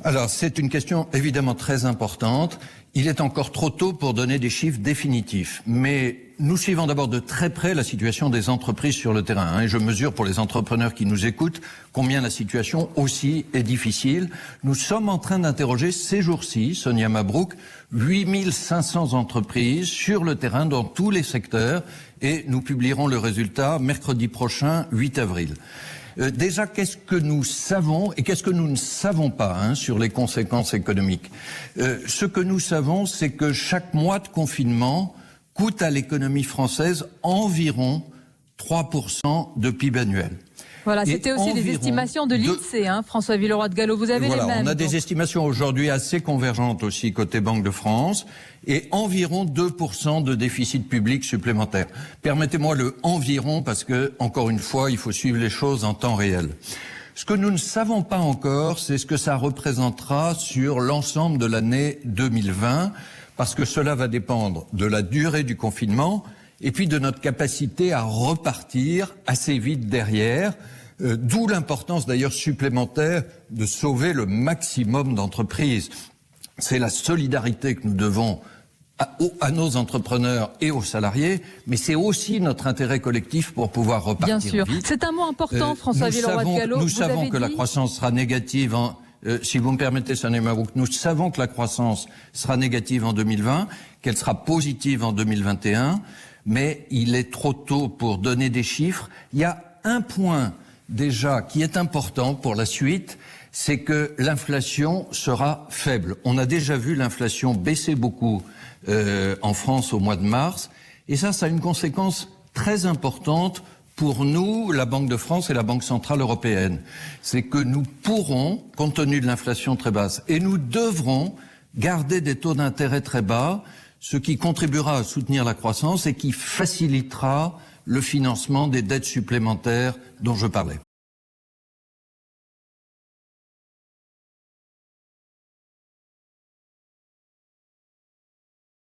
Alors, c'est une question évidemment très importante. Il est encore trop tôt pour donner des chiffres définitifs. Mais nous suivons d'abord de très près la situation des entreprises sur le terrain. Et je mesure pour les entrepreneurs qui nous écoutent combien la situation aussi est difficile. Nous sommes en train d'interroger ces jours-ci, Sonia Mabrouk, 8500 entreprises sur le terrain dans tous les secteurs. Et nous publierons le résultat mercredi prochain, 8 avril. Déjà, qu'est-ce que nous savons et qu'est-ce que nous ne savons pas sur les conséquences économiques? Ce que nous savons, c'est que chaque mois de confinement coûte à l'économie française environ 3% de PIB annuel. Voilà, c'était aussi des estimations de l'INSEE, François Villeroy de Galhau. Vous avez les mêmes. On a des estimations aujourd'hui assez convergentes aussi côté Banque de France et environ 2% de déficit public supplémentaire. Permettez-moi le environ parce que, encore une fois, il faut suivre les choses en temps réel. Ce que nous ne savons pas encore, c'est ce que ça représentera sur l'ensemble de l'année 2020 parce que cela va dépendre de la durée du confinement et puis de notre capacité à repartir assez vite derrière, d'où l'importance d'ailleurs supplémentaire de sauver le maximum d'entreprises. C'est la solidarité que nous devons à nos entrepreneurs et aux salariés, mais c'est aussi notre intérêt collectif pour pouvoir repartir Bien sûr. vite. C'est un mot important, François Villeroy de Galhau. Nous savons que la croissance sera négative si vous me permettez, Sonia Mabrouk, nous savons que la croissance sera négative en 2020, qu'elle sera positive en 2021, mais il est trop tôt pour donner des chiffres. Il y a un point déjà qui est important pour la suite, c'est que l'inflation sera faible. On a déjà vu l'inflation baisser beaucoup en France au mois de mars, et ça a une conséquence très importante pour nous, la Banque de France et la Banque Centrale Européenne. C'est que nous pourrons, compte tenu de l'inflation très basse, et nous devrons garder des taux d'intérêt très bas, ce qui contribuera à soutenir la croissance et qui facilitera le financement des dettes supplémentaires dont je parlais.